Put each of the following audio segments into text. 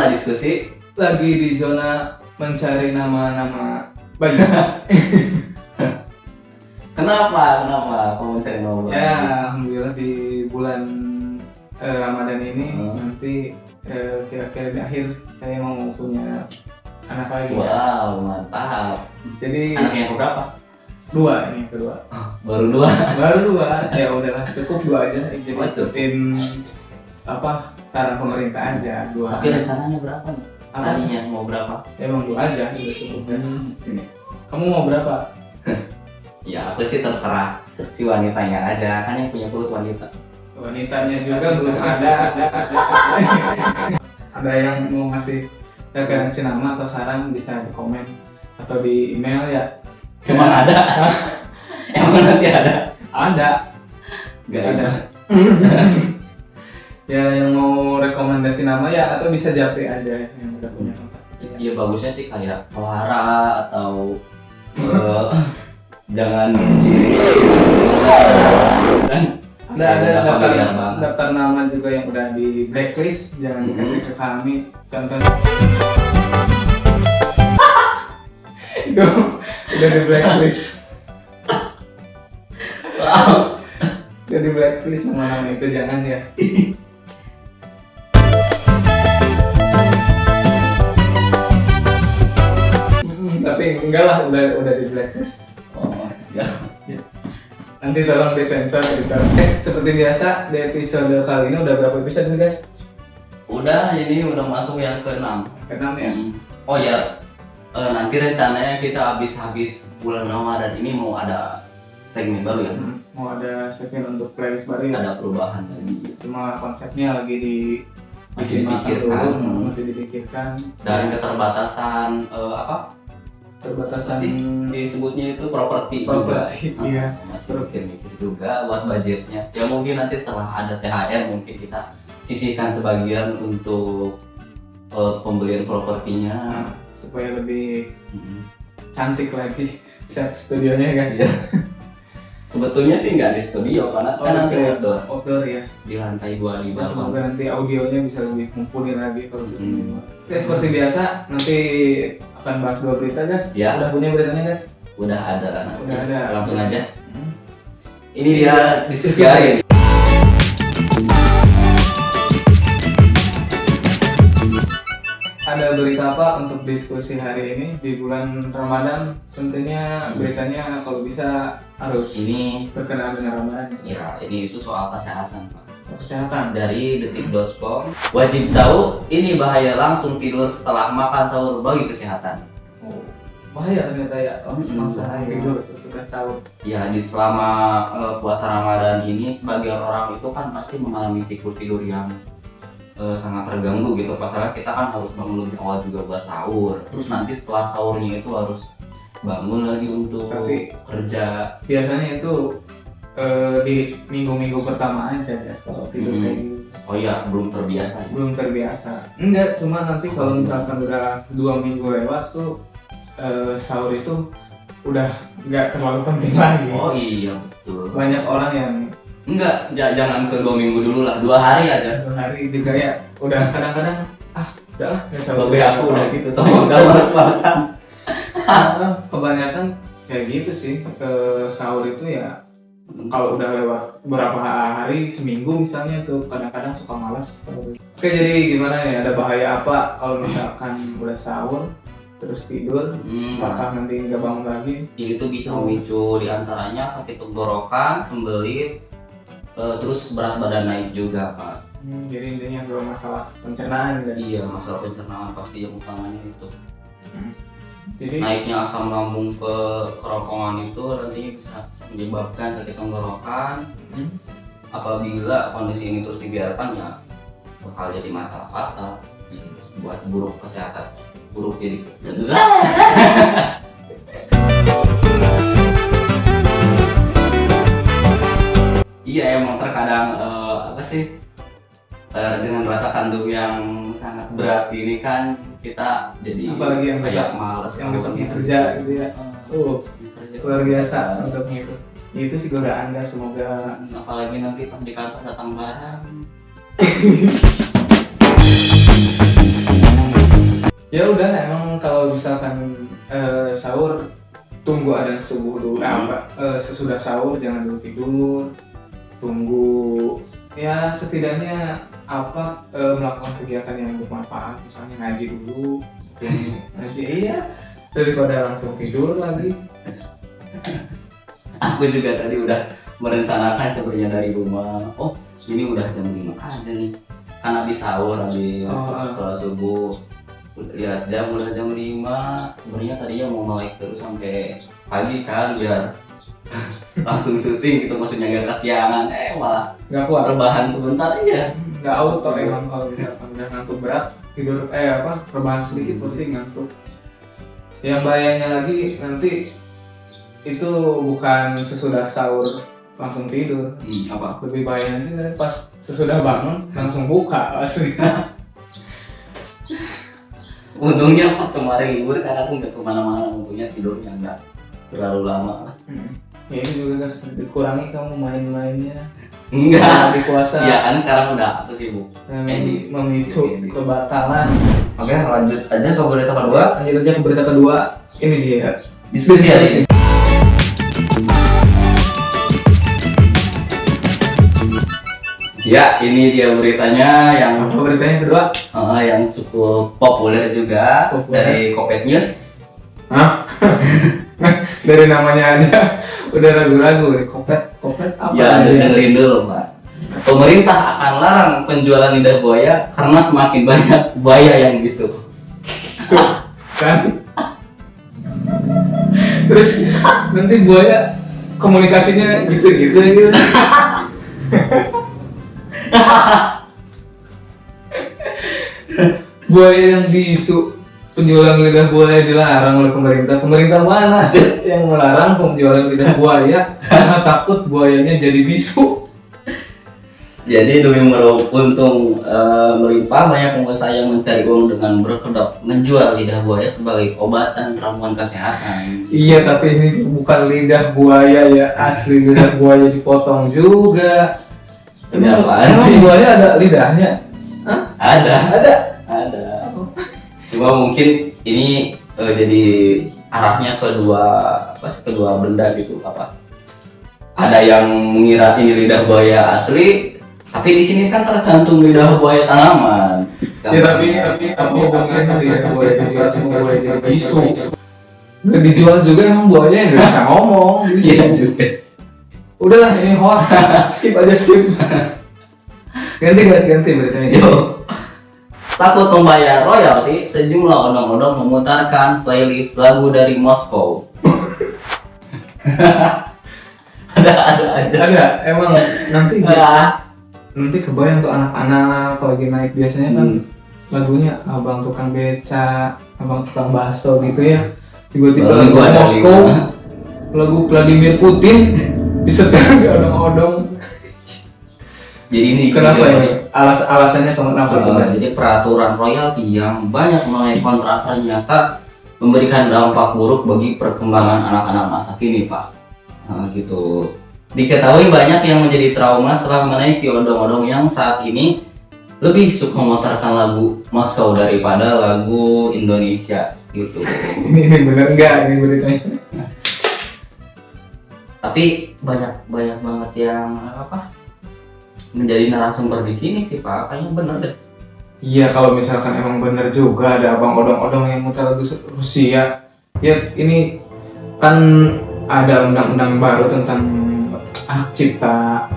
zona diskusi. Lagi di zona mencari nama-nama banyak. Kenapa kamu mencari nama baru? Ya, alhamdulillah di bulan Ramadan ini nanti kira-kira di akhir saya mau punya anak lagi. Wow, mantap. Jadi Anak yang berapa? 2 ini kedua. Baru 2. Baru 2. Ya udahlah, cukup 2 aja. Jadi Cukup. ikutin apa saran pemerintah aja 2. Tapi rencananya berapa nih? Tadinya mau berapa? Emang 2 aja udah cukup kan. Ini. Kamu mau berapa? Ya aku sih terserah si wanitanya aja, kan yang punya perut wanita. Wanitanya juga belum ada. Ada yang mau ngasih referensi nama atau saran bisa di komen atau di email ya. Emang ada? Emang nanti ada? Ada. Gak Ada. Ya yang mau rekomendasi nama ya atau bisa japri aja yang udah punya kontak. Iya bagusnya sih kayak Clara atau jangan kan Ada daftar nama juga yang udah di blacklist, jangan dikasih ke kami. Contohnya itu udah di blacklist. Wow. Udah di blacklist nama-nama itu jangan ya. Tapi enggak lah, udah di blacklist. Oh ya. Nanti tolong disensor gitu. Seperti biasa di episode kali ini udah berapa episode nih guys? Udah, ini udah masuk yang ke-6. Ke-6 ya? Oh ya, nanti rencananya kita habis bulan Ramadan ini mau ada segmen baru ya. Mau ada segmen untuk playlist baru ya? Ada perubahan lagi. Cuma konsepnya lagi Masih dipikirkan. Masih dipikirkan. Dan keterbatasan Terbatasan disebutnya itu properti properti, juga. iya. Masih mikir juga buat budgetnya. Ya mungkin nanti setelah ada THR mungkin kita sisihkan sebagian untuk pembelian propertinya. Nah, supaya lebih cantik lagi set studionya guys. Ya. Sebetulnya sih nggak di studio karena kan nanti outdoor ya. di lantai 2 di Nah, bawah. semoga nanti audionya bisa lebih mumpuni lagi kalau seperti itu. Oke, seperti biasa nanti akan bahas 2 berita guys. Ya. Udah punya beritanya guys? Udah ada nanti. Udah ada. Langsung aja. Ini dia diskusi hari ini. Ada berita apa untuk diskusi hari ini di bulan Ramadan? Tentunya beritanya kalau bisa harus Ini berkenaan dengan Ramadan. ya ini itu soal kesehatan Pak. Kesehatan. Dari detik.com, wajib tahu ini bahaya langsung tidur setelah makan sahur bagi kesehatan. Oh, bahaya ternyata ya. Masalah bahaya. tidur sesudah sahur. Ya di selama puasa Ramadan ini sebagian orang itu kan pasti mengalami siklus tidur yang sangat terganggu gitu. Pasalnya kita kan harus bangun lebih awal juga buat sahur. Terus nanti setelah sahurnya itu harus bangun lagi untuk kerja. Biasanya itu di minggu-minggu pertama aja ya kalau tidur kayak gitu. Oh iya, belum terbiasa. Belum terbiasa. Enggak, cuma nanti kalau misalkan udah 2 minggu lewat tuh sahur itu udah nggak terlalu penting lagi. Oh iya betul. Banyak orang yang Enggak, jangan ke 2 minggu dulu lah, 2 hari aja. 2 hari juga ya udah kadang-kadang udahlah nggak sahur. Babe aku udah gitu sama gambar puasa. Kebanyakan kayak gitu sih, ke sahur itu ya kalau udah lewat beberapa hari, seminggu misalnya tuh kadang-kadang suka malas sahur. Oke, jadi gimana nih, ada bahaya apa kalau misalkan udah sahur terus tidur, apakah nanti nggak bangun lagi? Ini tuh bisa memicu diantaranya sakit tenggorokan, sembelit, terus berat badan naik juga Pak. Jadi intinya belum masalah pencernaan guys. Iya, masalah pencernaan pasti yang utamanya itu. Jadi Naiknya asam lambung ke kerongkongan itu nantinya bisa menyebabkan sakit tenggorokan. Apabila kondisi ini terus dibiarkan ya bakal jadi masalah fatal buat buruk kesehatan. Buruk jadi iya emang terkadang dengan rasa kandung yang sangat berat ini kan kita jadi apalagi yang kayak males yang besoknya kerja gitu ya. Luar biasa untuk itu. Itu sih godaan guys, semoga apalagi nanti pas di kantor datang barang Ya udah, emang kalau misalkan sahur tunggu adzan subuh dulu. Sesudah sahur jangan dulu tidur. Tunggu ya setidaknya melakukan kegiatan yang bermanfaat, misalnya ngaji dulu. Ngaji iya, daripada langsung tidur lagi. Aku juga tadi udah merencanakan sebenarnya dari rumah. Oh, ini udah jam 5 aja nih. Kan habis sahur, habis sholat subuh. Lihat jam udah jam 5. Sebenarnya tadinya mau melek terus sampai pagi kan biar langsung syuting gitu, maksudnya nggak kesiangan. Malah Nggak kuat. rebahan sebentar aja. Nggak auto emang kalau misalkan udah ngantuk berat tidur rebahan sedikit pasti ngantuk. Yang bahayanya lagi nanti itu bukan sesudah sahur langsung tidur. Apa? Lebih bahaya nanti pas sesudah bangun langsung buka pasti. Untungnya pas kemarin libur karena aku nggak kemana-mana, untungnya tidurnya nggak terlalu lama. Ya ini juga kan dikurangi kamu main-mainnya. Enggak. Di puasa. Iya kan sekarang udah aku sibuk. Memicu kebatalan. Oke, lanjut aja ke berita kedua. Lanjut aja ke berita kedua. Ini dia. Diskusi hari ini. Ya, ini dia beritanya yang Beritanya kedua. yang cukup populer juga dari Kopet News. Hah? Dari namanya aja udah ragu-ragu nih. Kopet apa? Ya, dengerin dulu, Pak. Pemerintah akan larang penjualan lidah buaya karena semakin banyak buaya yang busuk. Kan? Terus nanti buaya komunikasinya gitu. Buaya yang diisu penjualan lidah buaya dilarang oleh pemerintah. Pemerintah mana yang melarang penjualan lidah buaya karena takut buayanya jadi bisu? Jadi demi meraup untung melimpah, banyak pengusaha yang mencari uang dengan berkedok menjual lidah buaya sebagai obat dan ramuan kesehatan. Iya, tapi ini bukan lidah buaya ya, asli lidah buaya dipotong juga. Ini apaan sih? Buaya ada lidahnya? Hah? Ada. Cuma mungkin ini jadi arahnya kedua benda gitu apa? Ada yang mengira ini lidah buaya asli, tapi di sini kan tercantum lidah buaya tanaman. Ya tapi hubungannya lidah buaya dijual sama buaya bisu. Nggak dijual juga emang buaya yang nggak bisa ngomong. Iya juga. Udahlah ini hoax, skip. Ganti beritanya. Yo. Takut membayar royalti, sejumlah odong-odong memutarkan playlist lagu dari Moskow. ada Emang nanti kebayang tuh anak-anak kalau lagi naik biasanya kan lagunya abang tukang beca, abang tukang bakso gitu ya. Tiba-tiba lagu Moskow, lagu Vladimir Putin disetel di odong-odong. Jadi ini kenapa ini? Alasannya kenapa itu? Jadi peraturan royalti yang banyak melalui kontrak ternyata memberikan dampak buruk bagi perkembangan anak-anak masa kini, Pak. Gitu. Diketahui banyak yang menjadi trauma setelah menaiki odong-odong yang saat ini lebih suka memutarkan lagu Moskow daripada lagu Indonesia gitu. Ini bener nggak ini beritanya? Tapi banyak banget yang menjadi narasumber di sini sih, Pak. Kayaknya bener deh. Iya, kalau misalkan emang bener juga ada abang odong-odong yang muter Rusia. Ya ini kan ada undang-undang baru tentang hak cipta.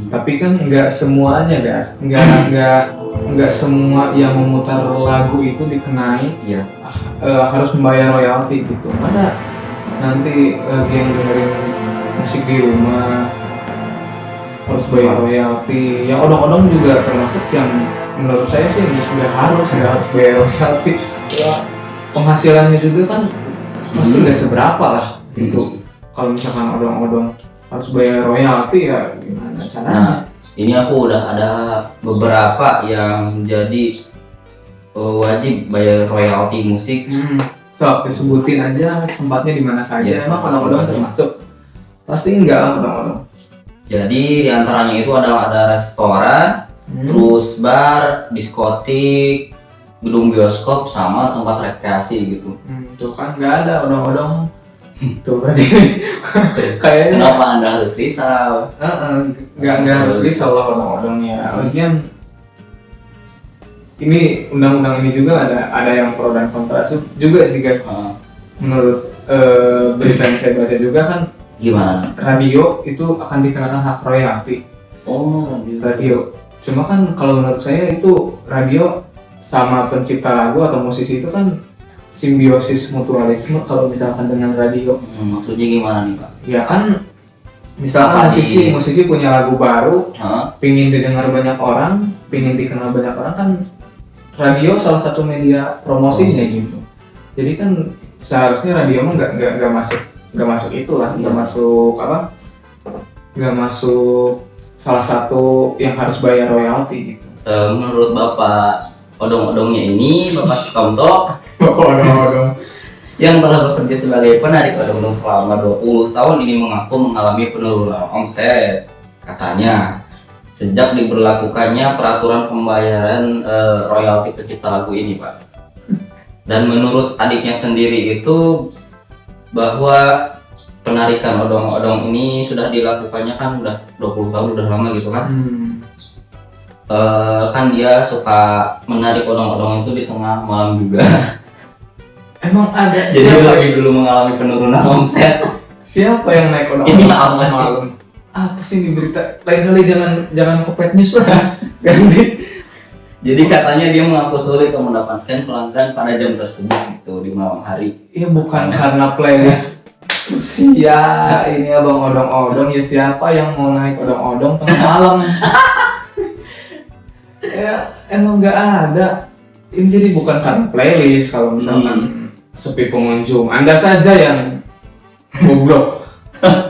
Tapi kan nggak semuanya, guys. Nggak semua yang memutar lagu itu dikenai. Iya. Harus membayar royalti gitu. Masa nanti yang dengerin musik di rumah harus bayar royalti? Yang odong-odong juga termasuk yang menurut saya sih sudah harus bayar royalti. Ya, penghasilannya juga kan pasti nggak seberapa lah gitu. Kalau misalkan odong-odong harus bayar royalti, ya gimana caranya? Nah, ini aku udah ada beberapa yang jadi wajib bayar royalti musik. So, disebutin aja tempatnya di mana saja. Ya, emang odong-odong termasuk? Pasti enggak odong-odong. Jadi diantaranya itu ada restoran, terus bar, diskotik, gedung bioskop sama tempat rekreasi gitu. Tuh kan nggak ada odong-odong. Tuh berarti kayaknya Kenapa Anda harus risau? nggak harus risau lah odong-odongnya. Lagian ini undang-undang ini juga ada yang pro dan kontra juga sih guys. Menurut berita yang saya baca juga kan, Gimana? radio itu akan dikenakan hak royalti. Oh, Radio. Cuma kan kalau menurut saya itu radio sama pencipta lagu atau musisi itu kan simbiosis mutualisme kalau misalkan dengan radio. Maksudnya gimana nih Pak? Ya kan misalkan musisi punya lagu baru, pingin didengar banyak orang, pingin dikenal banyak orang, kan radio salah satu media promosinya gitu. Jadi kan seharusnya radio mah nggak masuk itulah, nggak masuk salah satu yang harus bayar royalti gitu. Menurut Bapak odong-odongnya ini, Bapak Sukamto Odong-odong. yang telah bekerja sebagai penarik odong-odong selama 20 tahun ini mengaku mengalami penurunan omset. Katanya sejak diberlakukannya peraturan pembayaran royalti pencipta lagu ini, Pak. Dan menurut adiknya sendiri itu bahwa penarikan odong-odong ini sudah dilakukannya kan udah 20 tahun, udah lama gitu kan. Kan dia suka menarik odong-odong itu di tengah malam juga. Emang ada? Jadi lagi dulu mengalami penurunan omset. Siapa yang naik odong-odong Ini apa sih? malam? Apa sih ini berita? Lain kali jangan Kopet News lah. Ganti. Jadi katanya dia mengaku sulit untuk mendapatkan pelanggan pada jam tersebut gitu di malam hari. Iya bukan karena playlist usia ini abang odong-odong, ya siapa yang mau naik odong-odong tengah malam? Ya emang nggak ada. Ini jadi bukan karena playlist kalau misalkan sepi pengunjung. Anda saja yang goblok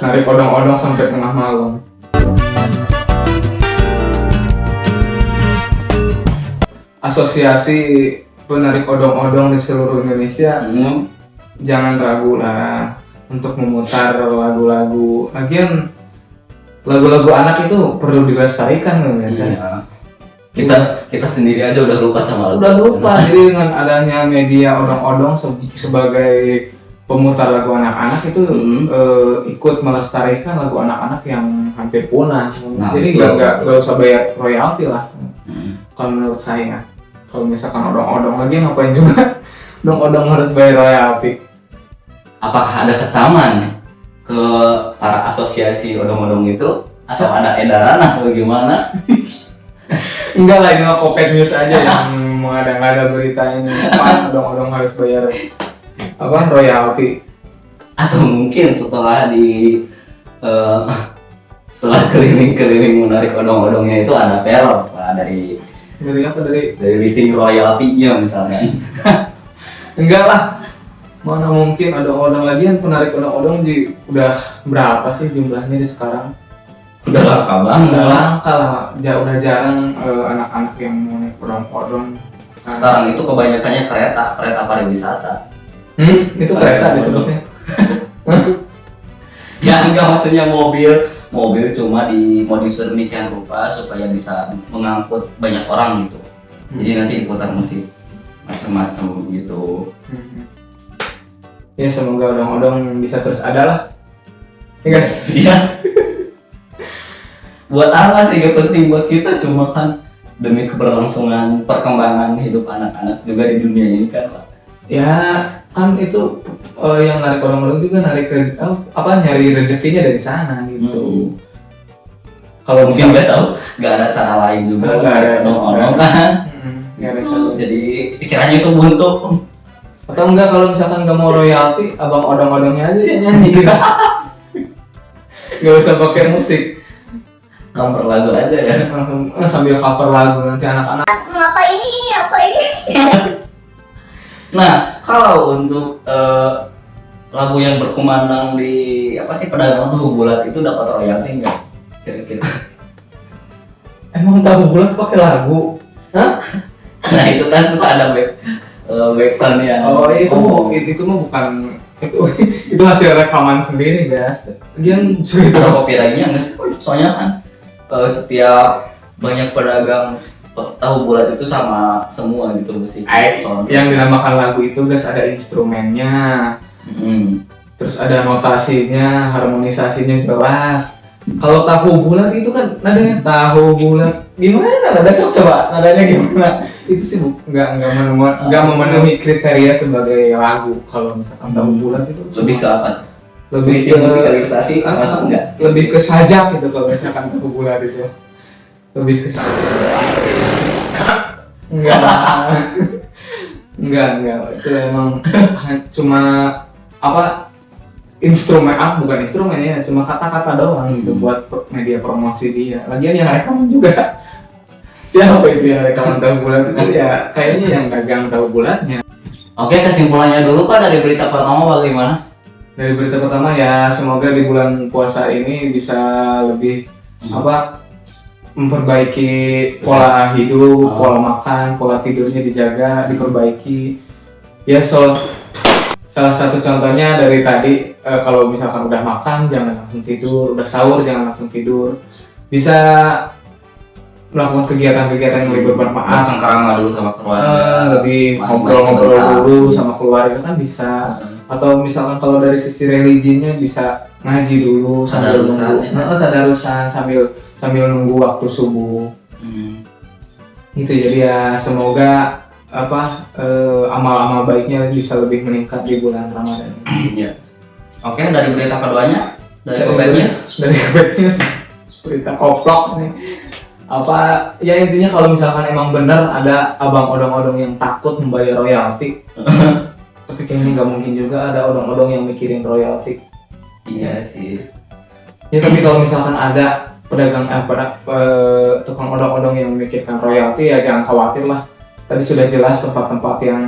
narik odong-odong sampai tengah malam. Asosiasi penarik odong-odong di seluruh Indonesia, jangan ragu lah untuk memutar lagu-lagu. Lagian lagu-lagu anak itu perlu dilestarikan kan ya. Kita sendiri aja udah lupa sama lagu. Udah lupa. Jadi dengan adanya media odong-odong sebagai pemutar lagu anak-anak itu ikut melestarikan lagu anak-anak yang hampir punah. Jadi nggak usah bayar royalti lah. Kalau menurut saya, kalau misalkan odong-odong lagi ngapain juga odong-odong harus bayar royalti. Apakah ada kecaman ke para asosiasi odong-odong itu atau ada edaran atau gimana? Enggak lah, ini mah Kopet News aja yang mengada-ngada berita ini. Odong-odong harus bayar royalti. Atau mungkin setelah setelah keliling-keliling menarik odong-odongnya itu ada teror Pak, dari leasing royaltinya misalnya. Enggak lah, mana mungkin odong-odong lagi yang penarik odong-odong udah berapa sih jumlahnya di sekarang? Udah langka banget. Udah langka lah, udah jarang anak-anak yang mau naik odong-odong. Sekarang itu kebanyakannya kereta pariwisata. Itu kereta disebutnya. Ya enggak, maksudnya mobil cuma dimodifisir demikian rupa supaya bisa mengangkut banyak orang gitu. Jadi nanti diputar musik macam-macam gitu. Ya semoga odong-odong bisa terus ada lah. Ya guys. Iya. Buat apa sih, gak penting buat kita, cuma kan demi keberlangsungan perkembangan hidup anak-anak juga di dunia ini kan Pak. Ya kan itu yang narik odong-odong juga nyari rezekinya dari sana gitu. Kalau mungkin nggak tahu, nggak ada cara lain juga. Nggak ada odong-odong kan. Nggak ada cara. Jadi pikirannya itu buntu. Atau enggak, kalau misalkan nggak mau royalti, abang odong-odongnya aja yang nyanyi gitu. Nggak usah pakai musik. Cover lagu aja ya. Sambil cover lagu nanti anak-anak. Apa ini? Nah, kalau untuk lagu yang berkumandang di pedagang tahu bulat itu dapat royalti nggak? Kira-kira. Emang tahu bulat pakai lagu? Hah? Nah itu kan suka ada backsound ya. Itu mah bukan itu hasil rekaman sendiri guys. Dia ada copyrightnya nggak sih? Soalnya kan setiap banyak pedagang tahu bulat itu sama semua gitu musik. Yang dinamakan lagu itu guys ada instrumennya, terus ada notasinya, harmonisasinya jelas. Kalau tahu bulat itu kan nadanya tahu bulat, gimana nada sok coba nadanya gimana? Itu sih nggak memenuhi kriteria sebagai lagu. Kalau misalkan tahu bulat itu Lebih ke apa? lebih Visi ke musikalisasi masuk enggak? lebih ke sajak gitu kalau misalkan tahu bulat itu lebih ke sajak. Enggak itu emang cuma apa bukan instrumen ya, cuma kata-kata doang gitu buat media promosi dia. Lagian yang rekaman juga siapa itu yang rekaman tahu bulat itu ya kayaknya yang dagang tahu bulatnya. Oke, kesimpulannya dulu Pak dari berita pertama bagaimana? Dari berita pertama ya semoga di bulan puasa ini bisa lebih memperbaiki pola hidup, pola makan, pola tidurnya dijaga, diperbaiki. Ya salah satu contohnya dari tadi kalau misalkan udah makan jangan langsung tidur, udah sahur jangan langsung tidur. Bisa melakukan kegiatan-kegiatan yang lebih bermanfaat. Cengkrama dulu sama keluarga. Lebih ngobrol-ngobrol dulu sama keluarga kan bisa. Atau misalkan kalau dari sisi religinya bisa ngaji dulu sambil nunggu. Tadarusan sambil nunggu waktu subuh. Gitu jadi ya semoga amal-amal baiknya bisa lebih meningkat di bulan Ramadan. Ya. Oke, dari berita keduanya dari Bad News. Berita koplok nih. Ya intinya kalau misalkan emang benar ada abang odong-odong yang takut membayar royalti. Tapi kayaknya nggak mungkin juga ada odong-odong yang mikirin royalti. Iya sih. Ya tapi kalau misalkan ada pedagang tukang odong-odong yang memikirkan royalti ya jangan khawatir lah. Tadi sudah jelas tempat-tempat yang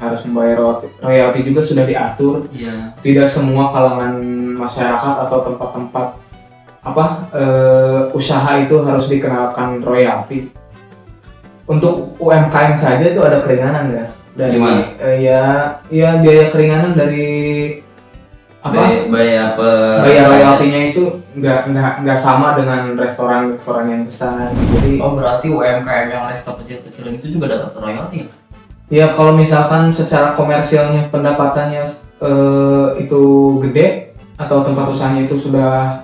harus membayar royalti juga sudah diatur. Iya. Tidak semua kalangan masyarakat atau tempat-tempat usaha itu harus dikenakan royalti. Untuk UMKM saja itu ada keringanan guys. Dari ya biaya keringanan dari bayar royaltinya itu nggak sama dengan restoran yang besar. Jadi berarti UMKM yang resto kecil-kecil itu juga dapat royalti? Ya kalau misalkan secara komersialnya pendapatannya itu gede atau tempat usahanya itu sudah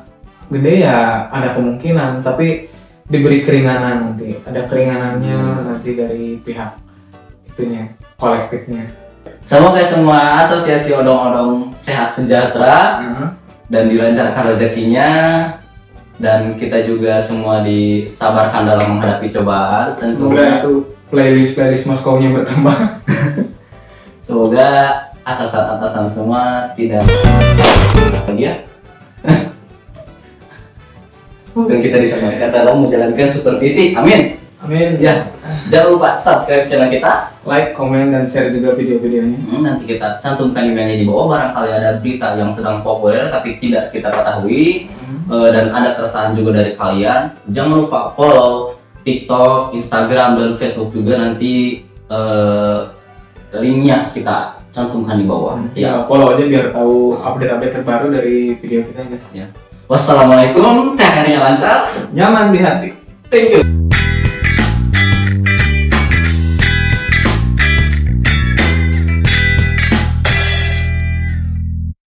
gede ya ada kemungkinan, tapi diberi keringanan nanti. Ada keringanannya nanti dari pihak itunya, kolektifnya. Semoga semua asosiasi odong-odong sehat sejahtera dan dilancarkan rezekinya, dan kita juga semua disabarkan dalam menghadapi cobaan. Semoga itu playlist Moskow-nya bertambah. Semoga atasan-atasan semua tidak bahagia. Dan kita disamarkan dalam menjalankan supervisi. Amin. Ya, jangan lupa subscribe channel kita, like, komen, dan share juga video-videonya. Nanti kita cantumkan emailnya di bawah barangkali ada berita yang sedang populer tapi tidak kita ketahui dan ada keresahan juga dari kalian. Jangan lupa follow TikTok, Instagram, dan Facebook juga, nanti linknya kita cantumkan di bawah. Ya, follow aja biar tahu update-update terbaru dari video kita guys. Ya. Wassalamualaikum, THR-nya lancar, nyaman di hati. Thank you.